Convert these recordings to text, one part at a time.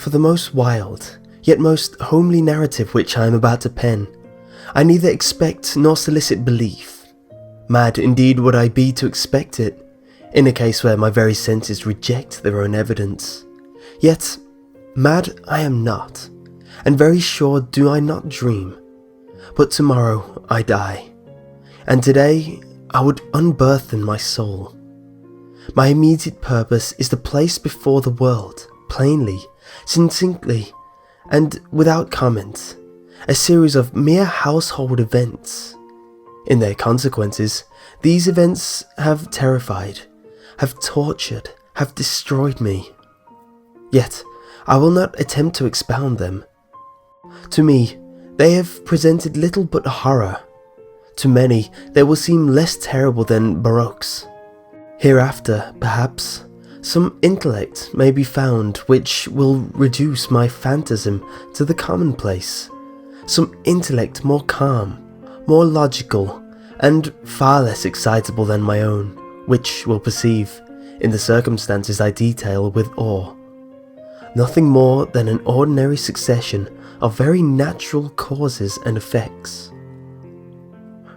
For the most wild, yet most homely narrative which I am about to pen, I neither expect nor solicit belief. Mad indeed would I be to expect it, in a case where my very senses reject their own evidence. Yet, mad I am not, and very sure do I not dream. But tomorrow I die, and today I would unburthen my soul. My immediate purpose is to place before the world, plainly, succinctly, and without comment, a series of mere household events. In their consequences, these events have terrified, have tortured, have destroyed me. Yet, I will not attempt to expound them. To me, they have presented little but horror. To many, they will seem less terrible than baroques. Hereafter, perhaps, some intellect may be found which will reduce my phantasm to the commonplace. Some intellect more calm, more logical, and far less excitable than my own, which will perceive, in the circumstances I detail with awe, nothing more than an ordinary succession of very natural causes and effects.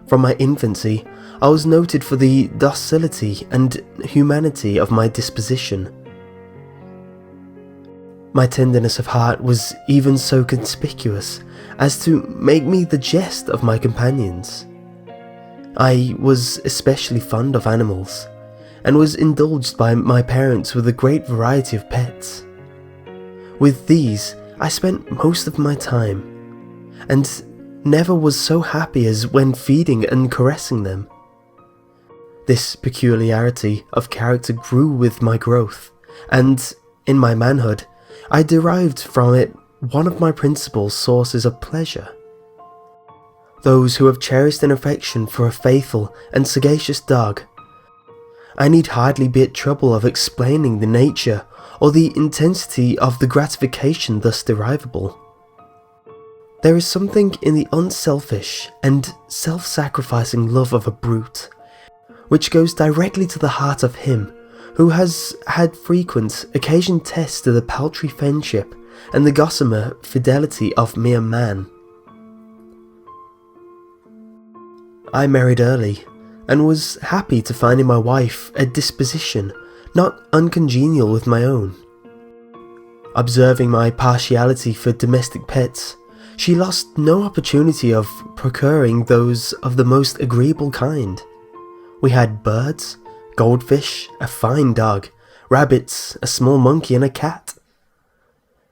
From my infancy, I was noted for the docility and humanity of my disposition. My tenderness of heart was even so conspicuous as to make me the jest of my companions. I was especially fond of animals, and was indulged by my parents with a great variety of pets. With these I spent most of my time, and never was so happy as when feeding and caressing them. This peculiarity of character grew with my growth, and, in my manhood, I derived from it one of my principal sources of pleasure. Those who have cherished an affection for a faithful and sagacious dog, I need hardly be at trouble of explaining the nature or the intensity of the gratification thus derivable. There is something in the unselfish and self-sacrificing love of a brute, which goes directly to the heart of him who has had frequent occasion tests to the paltry friendship and the gossamer fidelity of mere man. I married early, and was happy to find in my wife a disposition not uncongenial with my own. Observing my partiality for domestic pets, she lost no opportunity of procuring those of the most agreeable kind. We had birds, goldfish, a fine dog, rabbits, a small monkey, and a cat.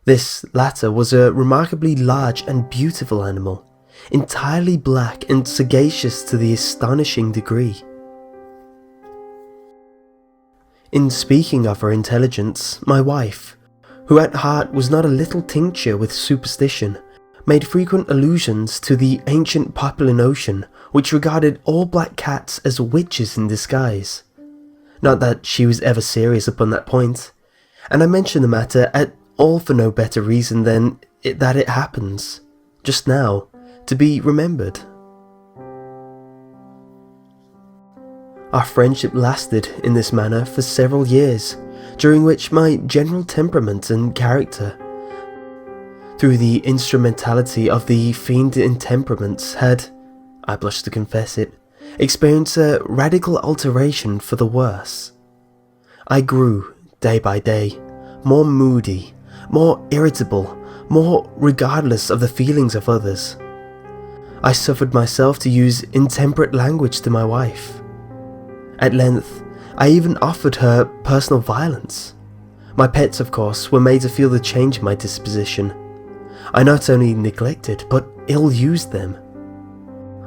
This latter was a remarkably large and beautiful animal, entirely black and sagacious to the astonishing degree. In speaking of her intelligence, my wife, who at heart was not a little tincture with superstition, made frequent allusions to the ancient popular notion which regarded all black cats as witches in disguise. Not that she was ever serious upon that point, and I mention the matter at all for no better reason than that it happens, just now, to be remembered. Our friendship lasted in this manner for several years, during which my general temperament and character, through the instrumentality of the fiend intemperaments, had, I blush to confess it, experienced a radical alteration for the worse. I grew, day by day, more moody, more irritable, more regardless of the feelings of others. I suffered myself to use intemperate language to my wife. At length, I even offered her personal violence. My pets, of course, were made to feel the change in my disposition. I not only neglected, but ill-used them.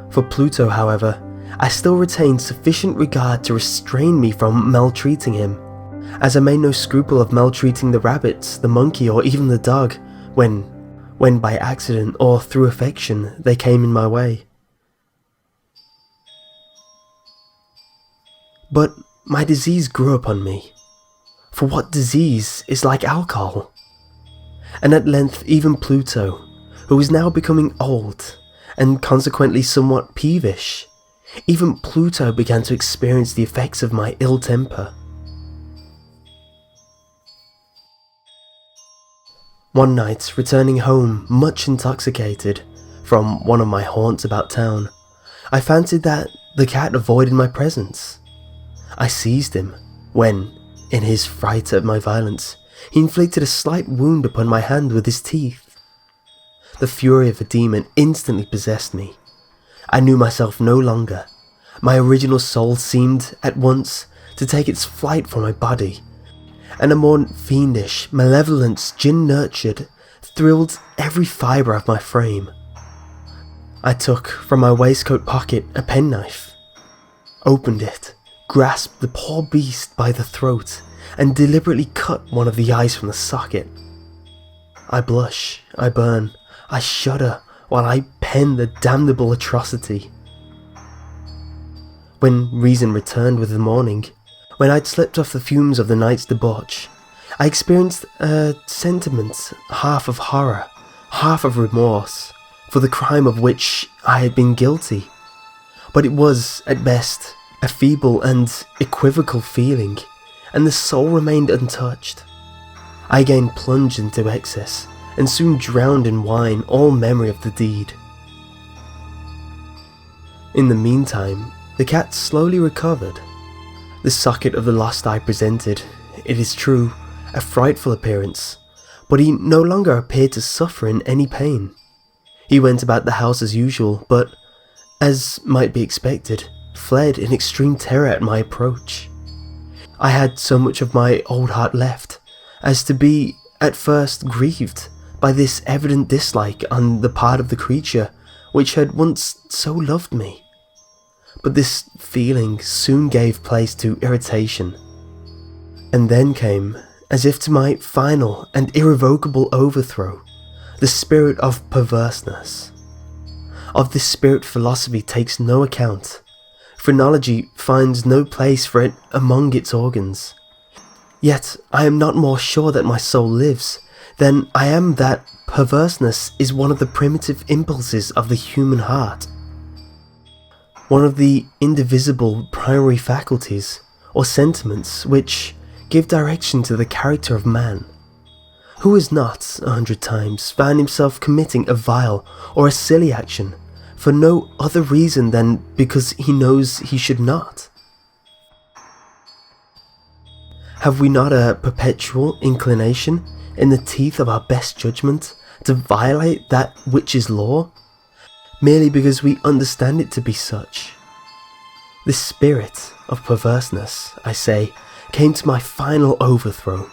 For Pluto, however, I still retained sufficient regard to restrain me from maltreating him, as I made no scruple of maltreating the rabbits, the monkey, or even the dog, when by accident or through affection they came in my way. But my disease grew upon me, for what disease is like alcohol? And at length even Pluto, who was now becoming old, and consequently somewhat peevish, even Pluto began to experience the effects of my ill temper. One night, returning home much intoxicated from one of my haunts about town, I fancied that the cat avoided my presence. I seized him when, in his fright at my violence, he inflicted a slight wound upon my hand with his teeth. The fury of a demon instantly possessed me. I knew myself no longer. My original soul seemed at once to take its flight from my body, and a more fiendish malevolence gin-nurtured thrilled every fibre of my frame. I took from my waistcoat pocket a penknife, opened it, grasped the poor beast by the throat, and deliberately cut one of the eyes from the socket. I blush, I burn, I shudder while I pen the damnable atrocity. When reason returned with the morning, when I'd slept off the fumes of the night's debauch, I experienced a sentiment half of horror, half of remorse, for the crime of which I had been guilty. But it was, at best, a feeble and equivocal feeling, and the soul remained untouched. I again plunged into excess, and soon drowned in wine all memory of the deed. In the meantime, the cat slowly recovered. The socket of the lost eye presented, it is true, a frightful appearance, but he no longer appeared to suffer in any pain. He went about the house as usual, but, as might be expected, fled in extreme terror at my approach. I had so much of my old heart left, as to be, at first, grieved by this evident dislike on the part of the creature which had once so loved me. But this feeling soon gave place to irritation, and then came, as if to my final and irrevocable overthrow, the spirit of perverseness. Of this spirit philosophy takes no account. Phrenology finds no place for it among its organs. Yet I am not more sure that my soul lives than I am that perverseness is one of the primitive impulses of the human heart. One of the indivisible primary faculties, or sentiments, which give direction to the character of man. Who has not, 100 times, found himself committing a vile or a silly action, for no other reason than because he knows he should not? Have we not a perpetual inclination, in the teeth of our best judgment, to violate that which is law, merely because we understand it to be such? This spirit of perverseness, I say, came to my final overthrow.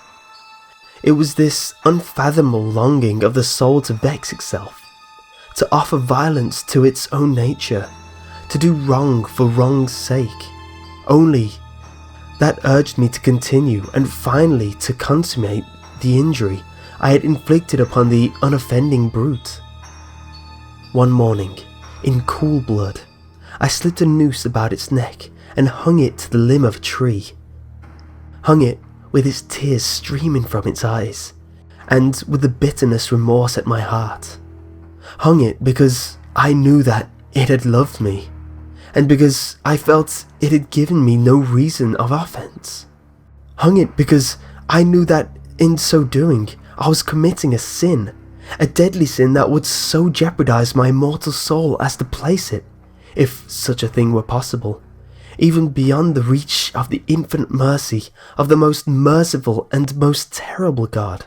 It was this unfathomable longing of the soul to vex itself, to offer violence to its own nature, to do wrong for wrong's sake, only that urged me to continue and finally to consummate the injury I had inflicted upon the unoffending brute. One morning, in cool blood, I slipped a noose about its neck and hung it to the limb of a tree. Hung it with its tears streaming from its eyes, and with the bitterness remorse at my heart. Hung it because I knew that it had loved me, and because I felt it had given me no reason of offense. Hung it because I knew that in so doing I was committing a sin, a deadly sin that would so jeopardize my immortal soul as to place it, if such a thing were possible, even beyond the reach of the infinite mercy of the most merciful and most terrible God.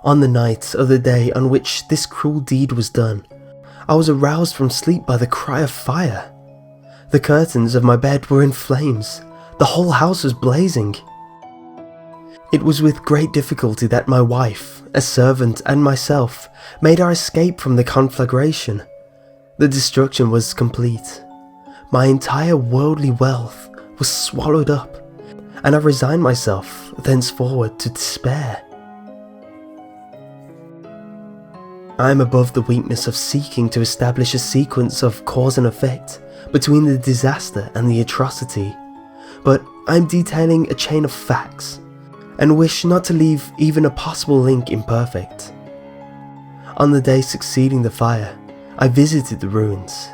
On the night of the day on which this cruel deed was done, I was aroused from sleep by the cry of fire. The curtains of my bed were in flames. The whole house was blazing. It was with great difficulty that my wife, a servant, and myself made our escape from the conflagration. The destruction was complete. My entire worldly wealth was swallowed up, and I resigned myself thenceforward to despair. I am above the weakness of seeking to establish a sequence of cause and effect between the disaster and the atrocity, but I am detailing a chain of facts, and wish not to leave even a possible link imperfect. On the day succeeding the fire, I visited the ruins.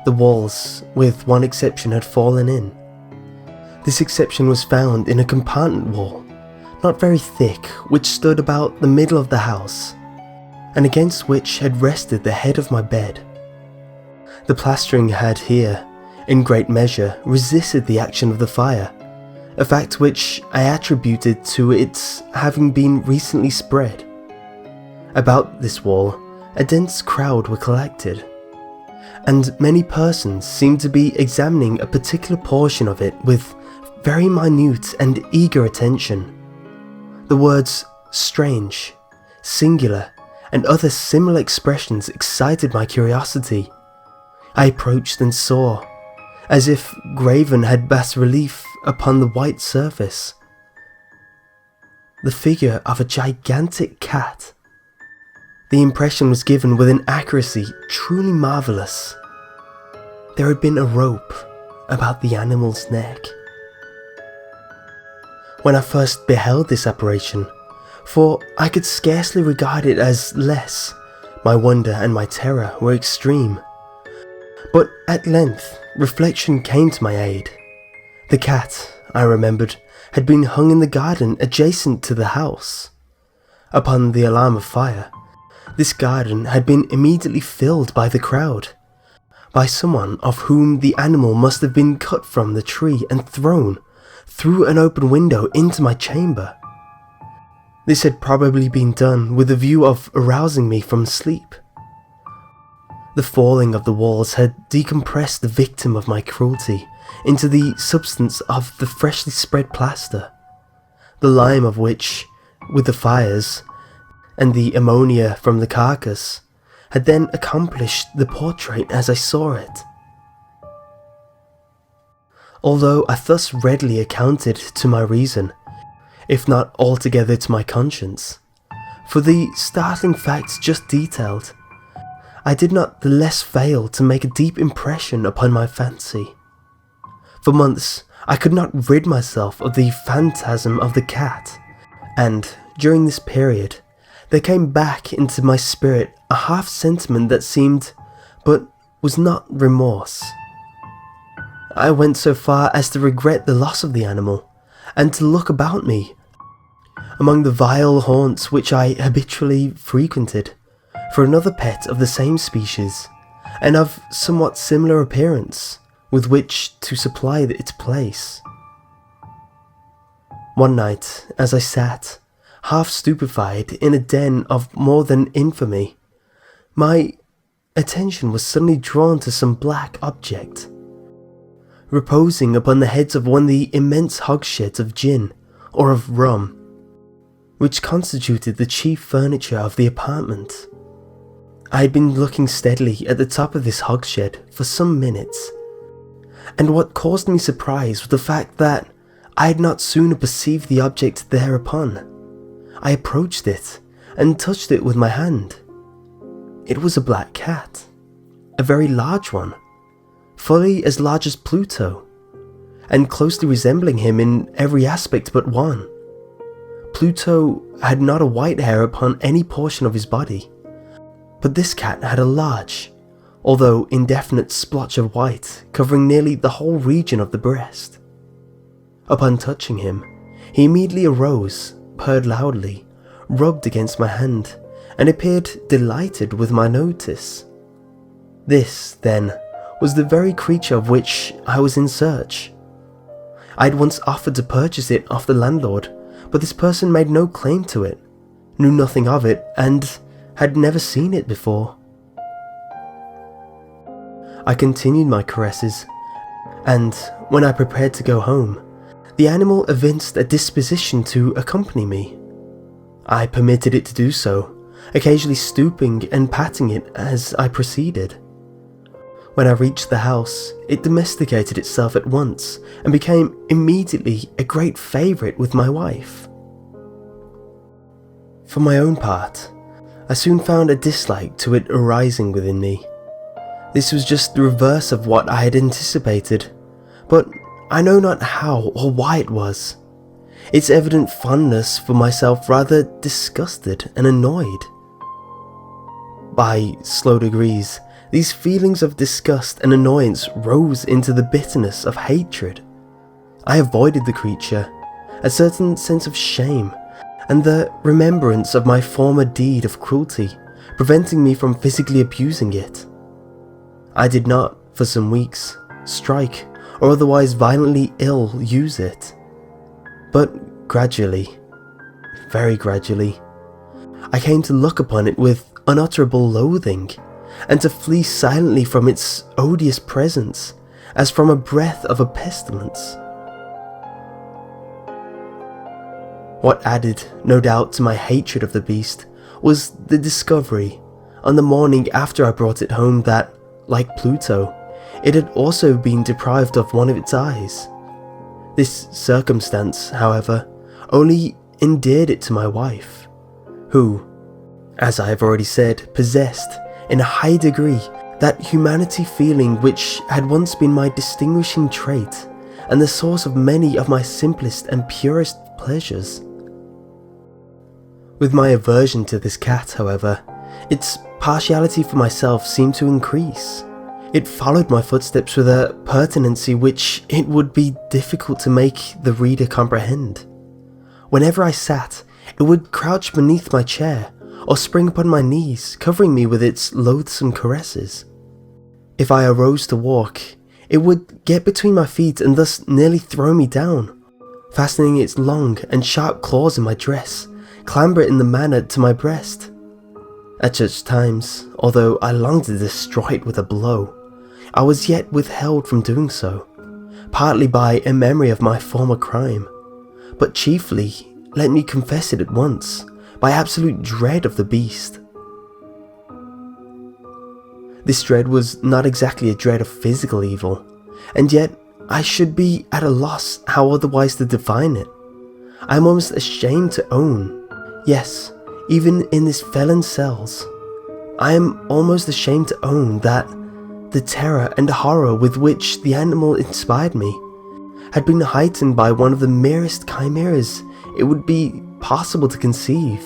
The walls, with one exception, had fallen in. This exception was found in a compartment wall, not very thick, which stood about the middle of the house, and against which had rested the head of my bed. The plastering had here, in great measure, resisted the action of the fire, a fact which I attributed to its having been recently spread. About this wall, a dense crowd were collected, and many persons seemed to be examining a particular portion of it with very minute and eager attention. The words strange, singular, and other similar expressions excited my curiosity. I approached and saw, as if graven had bas-relief upon the white surface, the figure of a gigantic cat. The impression was given with an accuracy truly marvellous. There had been a rope about the animal's neck. When I first beheld this apparition, for I could scarcely regard it as less, my wonder and my terror were extreme. But at length reflection came to my aid. The cat, I remembered, had been hung in the garden adjacent to the house. Upon the alarm of fire, this garden had been immediately filled by the crowd, by someone of whom the animal must have been cut from the tree and thrown through an open window into my chamber. This had probably been done with a view of arousing me from sleep. The falling of the walls had decompressed the victim of my cruelty into the substance of the freshly spread plaster, the lime of which, with the fires, and the ammonia from the carcass, had then accomplished the portrait as I saw it. Although I thus readily accounted to my reason, if not altogether to my conscience, for the startling facts just detailed, I did not the less fail to make a deep impression upon my fancy. For months I could not rid myself of the phantasm of the cat, and during this period there came back into my spirit a half sentiment that seemed, but was not, remorse. I went so far as to regret the loss of the animal, and to look about me, among the vile haunts which I habitually frequented, for another pet of the same species, and of somewhat similar appearance, with which to supply its place. One night, as I sat, half stupefied in a den of more than infamy, my attention was suddenly drawn to some black object, reposing upon the heads of one of the immense hogsheads of gin, or of rum, which constituted the chief furniture of the apartment. I had been looking steadily at the top of this hogshead for some minutes, and what caused me surprise was the fact that I had not sooner perceived the object thereupon. I approached it and touched it with my hand. It was a black cat, a very large one, fully as large as Pluto, and closely resembling him in every aspect but one. Pluto had not a white hair upon any portion of his body, but this cat had a large, although indefinite splotch of white covering nearly the whole region of the breast. Upon touching him, he immediately arose, purred loudly, rubbed against my hand, and appeared delighted with my notice. This, then, was the very creature of which I was in search. I had once offered to purchase it off the landlord, but this person made no claim to it, knew nothing of it, and had never seen it before. I continued my caresses, and when I prepared to go home, the animal evinced a disposition to accompany me. I permitted it to do so, occasionally stooping and patting it as I proceeded. When I reached the house, it domesticated itself at once and became immediately a great favourite with my wife. For my own part, I soon found a dislike to it arising within me. This was just the reverse of what I had anticipated, but I know not how or why it was. Its evident fondness for myself rather disgusted and annoyed. By slow degrees, these feelings of disgust and annoyance rose into the bitterness of hatred. I avoided the creature, a certain sense of shame, and the remembrance of my former deed of cruelty, preventing me from physically abusing it. I did not, for some weeks, strike or otherwise violently ill-use it. But gradually, very gradually, I came to look upon it with unutterable loathing, and to flee silently from its odious presence, as from a breath of a pestilence. What added, no doubt, to my hatred of the beast was the discovery, on the morning after I brought it home, that, like Pluto, it had also been deprived of one of its eyes. This circumstance, however, only endeared it to my wife, who, as I have already said, possessed, in a high degree, that humanity feeling which had once been my distinguishing trait, and the source of many of my simplest and purest pleasures. With my aversion to this cat, however, its partiality for myself seemed to increase. It followed my footsteps with a pertinency which it would be difficult to make the reader comprehend. Whenever I sat, it would crouch beneath my chair, or spring upon my knees, covering me with its loathsome caresses. If I arose to walk, it would get between my feet and thus nearly throw me down, fastening its long and sharp claws in my dress, clamber in the manner to my breast. At such times, although I longed to destroy it with a blow, I was yet withheld from doing so, partly by a memory of my former crime, but chiefly, let me confess it at once, by absolute dread of the beast. This dread was not exactly a dread of physical evil, and yet I should be at a loss how otherwise to define it. I am almost ashamed to own, yes, even in this felon's cells, I am almost ashamed to own that the terror and horror with which the animal inspired me had been heightened by one of the merest chimeras it would be possible to conceive.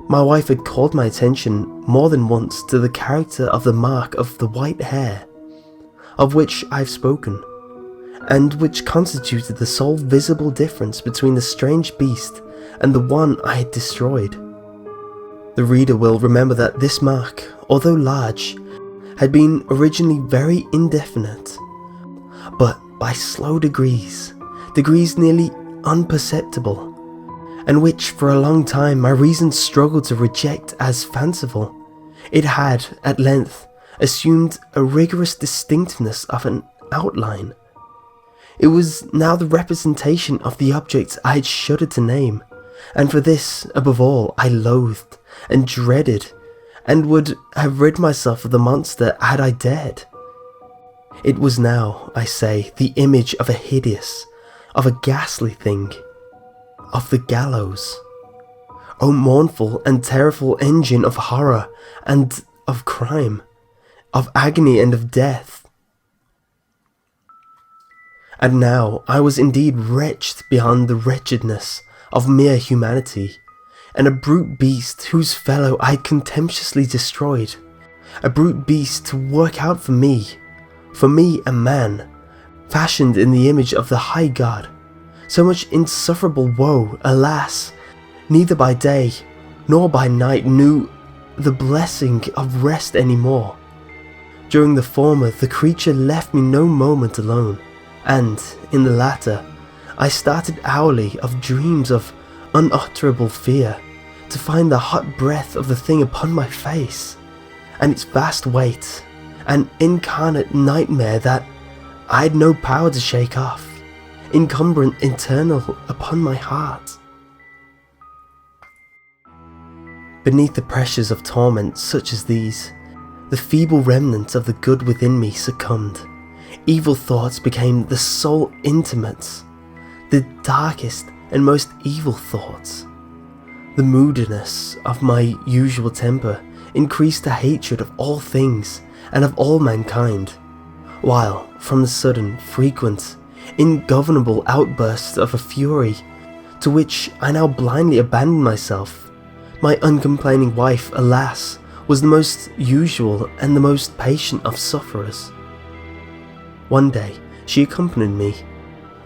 My wife had called my attention more than once to the character of the mark of the white hair, of which I have spoken, and which constituted the sole visible difference between the strange beast and the one I had destroyed. The reader will remember that this mark, although large, had been originally very indefinite, but by slow degrees nearly unperceptible, and which for a long time my reason struggled to reject as fanciful, it had, at length, assumed a rigorous distinctness of an outline. It was now the representation of the object I had shuddered to name, and for this, above all, I loathed and dreaded, and would have rid myself of the monster had I dared. It was now, I say, the image of a hideous, of a ghastly thing, of the gallows. O mournful and terrible engine of horror and of crime, of agony and of death. And now I was indeed wretched beyond the wretchedness of mere humanity, and a brute beast whose fellow I had contemptuously destroyed, a brute beast to work out for me a man, fashioned in the image of the high God, so much insufferable woe, alas, neither by day nor by night knew the blessing of rest any more. During the former, the creature left me no moment alone, and, in the latter, I started hourly of dreams of unutterable fear, to find the hot breath of the thing upon my face, and its vast weight, an incarnate nightmare that I had no power to shake off, encumbrant internal upon my heart. Beneath the pressures of torment such as these, the feeble remnant of the good within me succumbed. Evil thoughts became the sole intimates, the darkest and most evil thoughts. The moodiness of my usual temper increased to hatred of all things and of all mankind, while, from the sudden, frequent, ungovernable outbursts of a fury to which I now blindly abandoned myself, my uncomplaining wife, alas, was the most usual and the most patient of sufferers. One day she accompanied me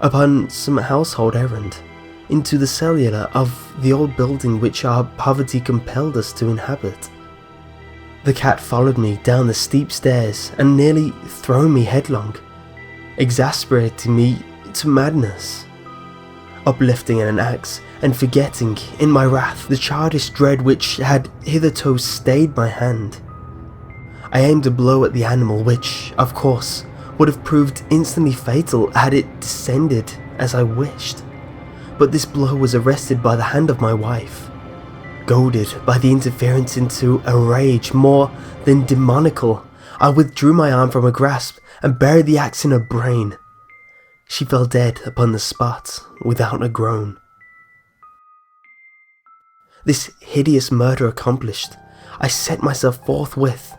upon some household errand, into the cellular of the old building which our poverty compelled us to inhabit. The cat followed me down the steep stairs and nearly threw me headlong, exasperating me to madness. Uplifting an axe and forgetting, in my wrath, the childish dread which had hitherto stayed my hand, I aimed a blow at the animal which, of course, would have proved instantly fatal had it descended as I wished. But this blow was arrested by the hand of my wife. Goaded by the interference into a rage more than demoniacal, I withdrew my arm from her grasp and buried the axe in her brain. She fell dead upon the spot without a groan. This hideous murder accomplished, I set myself forthwith,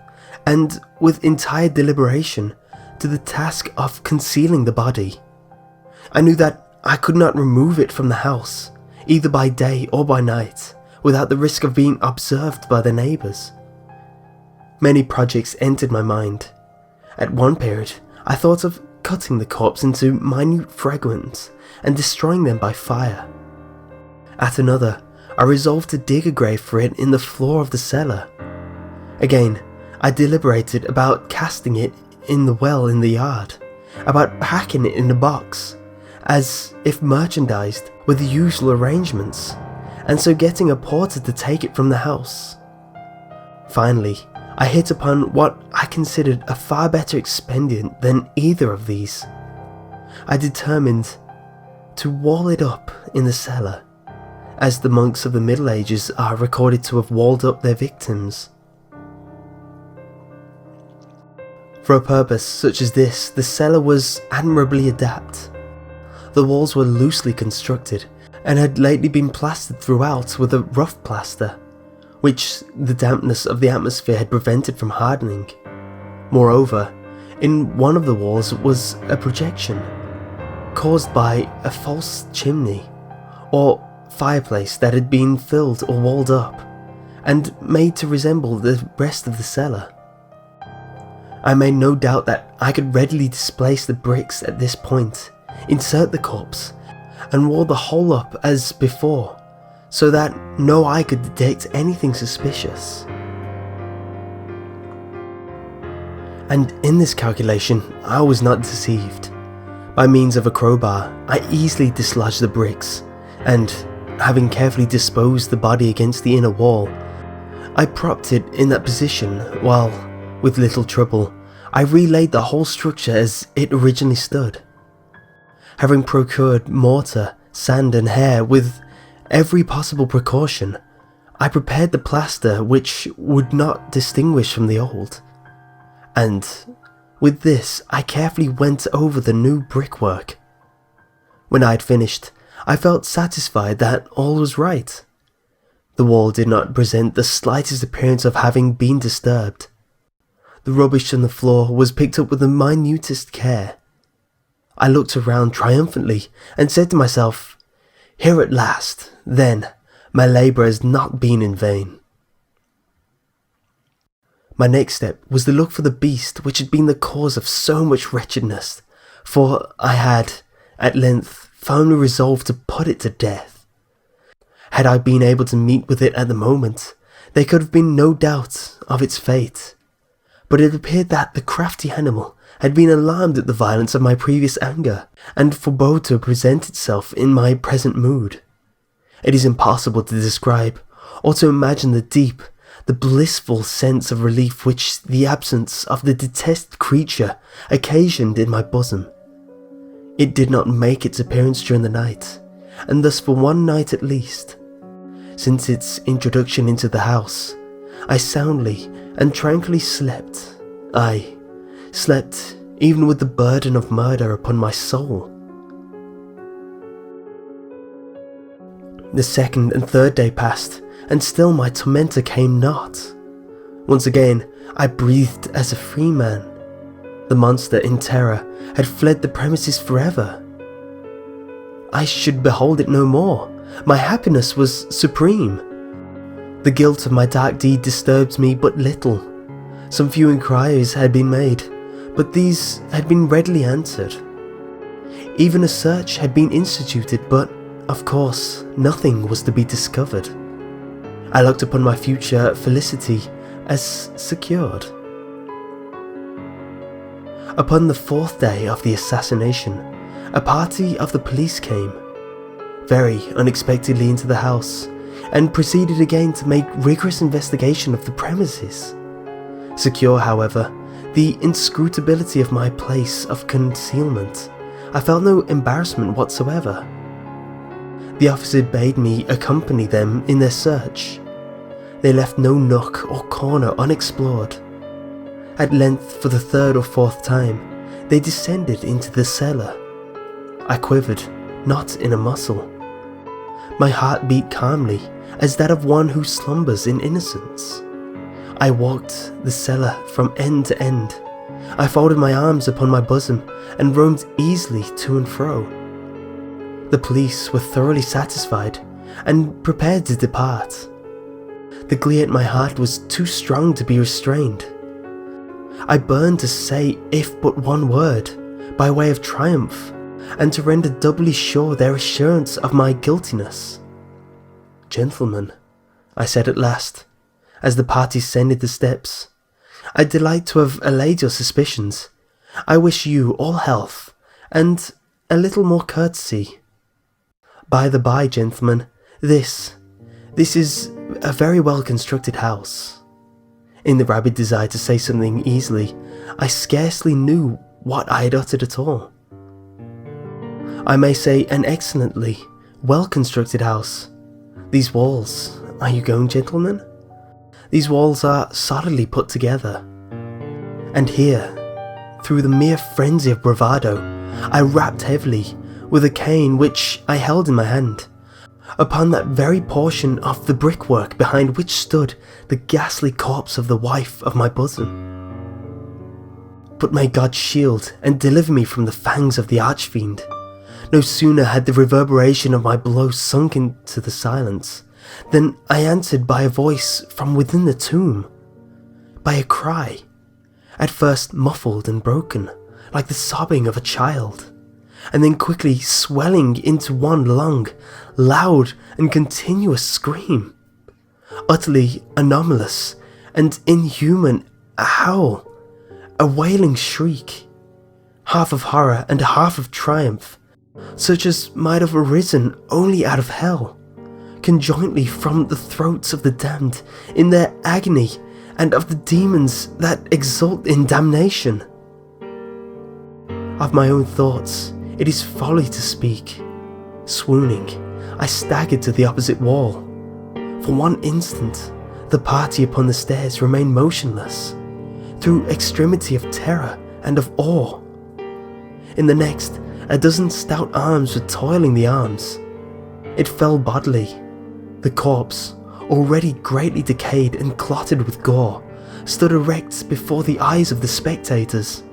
and with entire deliberation, to the task of concealing the body. I knew that I could not remove it from the house, either by day or by night, without the risk of being observed by the neighbours. Many projects entered my mind. At one period, I thought of cutting the corpse into minute fragments and destroying them by fire. At another, I resolved to dig a grave for it in the floor of the cellar. Again, I deliberated about casting it in the well in the yard, about packing it in a box, as if merchandised with the usual arrangements, and so getting a porter to take it from the house. Finally, I hit upon what I considered a far better expedient than either of these. I determined to wall it up in the cellar, as the monks of the Middle Ages are recorded to have walled up their victims. For a purpose such as this, the cellar was admirably adapted. The walls were loosely constructed, and had lately been plastered throughout with a rough plaster, which the dampness of the atmosphere had prevented from hardening. Moreover, in one of the walls was a projection, caused by a false chimney, or fireplace that had been filled or walled up, and made to resemble the rest of the cellar. I made no doubt that I could readily displace the bricks at this point, insert the corpse, and wall the whole up as before, so that no eye could detect anything suspicious. And in this calculation, I was not deceived. By means of a crowbar, I easily dislodged the bricks, and, having carefully disposed the body against the inner wall, I propped it in that position while, with little trouble, I relaid the whole structure as it originally stood. Having procured mortar, sand and hair with every possible precaution, I prepared the plaster which would not distinguish from the old, and with this I carefully went over the new brickwork. When I had finished, I felt satisfied that all was right. The wall did not present the slightest appearance of having been disturbed. The rubbish on the floor was picked up with the minutest care. I looked around triumphantly and said to myself, "Here at last, then, my labour has not been in vain." My next step was to look for the beast which had been the cause of so much wretchedness, for I had, at length, firmly resolved to put it to death. Had I been able to meet with it at the moment, there could have been no doubt of its fate, but it appeared that the crafty animal had been alarmed at the violence of my previous anger, and forbore to present itself in my present mood. It is impossible to describe, or to imagine the blissful sense of relief which the absence of the detested creature occasioned in my bosom. It did not make its appearance during the night, and thus for one night at least. Since its introduction into the house, I soundly and tranquilly slept. I slept even with the burden of murder upon my soul. The second and third day passed, and still my tormentor came not. Once again, I breathed as a free man. The monster, in terror, had fled the premises forever. I should behold it no more. My happiness was supreme. The guilt of my dark deed disturbed me but little. Some few inquiries had been made, but these had been readily answered. Even a search had been instituted, but of course, nothing was to be discovered. I looked upon my future felicity as secured. Upon the 4th day of the assassination, a party of the police came, very unexpectedly, into the house, and proceeded again to make rigorous investigation of the premises. Secure, however, the inscrutability of my place of concealment, I felt no embarrassment whatsoever. The officer bade me accompany them in their search. They left no nook or corner unexplored. At length, for the 3rd or 4th time, they descended into the cellar. I quivered, not in a muscle. My heart beat calmly, as that of one who slumbers in innocence. I walked the cellar from end to end. I folded my arms upon my bosom and roamed easily to and fro. The police were thoroughly satisfied and prepared to depart. The glee at my heart was too strong to be restrained. I burned to say if but one word, by way of triumph, and to render doubly sure their assurance of my guiltiness. "Gentlemen," I said at last, as the party ascended the steps, "I delight to have allayed your suspicions. I wish you all health, and a little more courtesy. By the by, gentlemen, this is a very well constructed house." In the rabid desire to say something easily, I scarcely knew what I had uttered at all. "I may say an excellently well constructed house. These walls, are you going, gentlemen? These walls are solidly put together." And here, through the mere frenzy of bravado, I rapped heavily, with a cane which I held in my hand, upon that very portion of the brickwork behind which stood the ghastly corpse of the wife of my bosom. But may God shield and deliver me from the fangs of the archfiend. No sooner had the reverberation of my blow sunk into the silence, than I answered by a voice from within the tomb, by a cry, at first muffled and broken, like the sobbing of a child, and then quickly swelling into one long, loud and continuous scream, utterly anomalous and inhuman, a howl, a wailing shriek, half of horror and half of triumph, such as might have arisen only out of hell, conjointly from the throats of the damned in their agony and of the demons that exult in damnation. Of my own thoughts, it is folly to speak. Swooning, I staggered to the opposite wall. For one instant, the party upon the stairs remained motionless, through extremity of terror and of awe. In the next, a dozen stout arms were toiling the arms. It fell bodily. The corpse, already greatly decayed and clotted with gore, stood erect before the eyes of the spectators.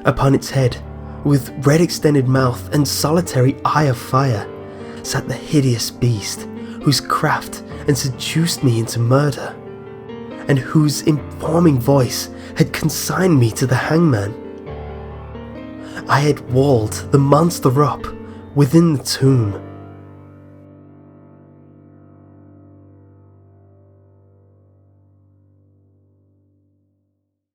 Upon its head, with red extended mouth and solitary eye of fire, sat the hideous beast whose craft had seduced me into murder, and whose informing voice had consigned me to the hangman. I had walled the monster up within the tomb,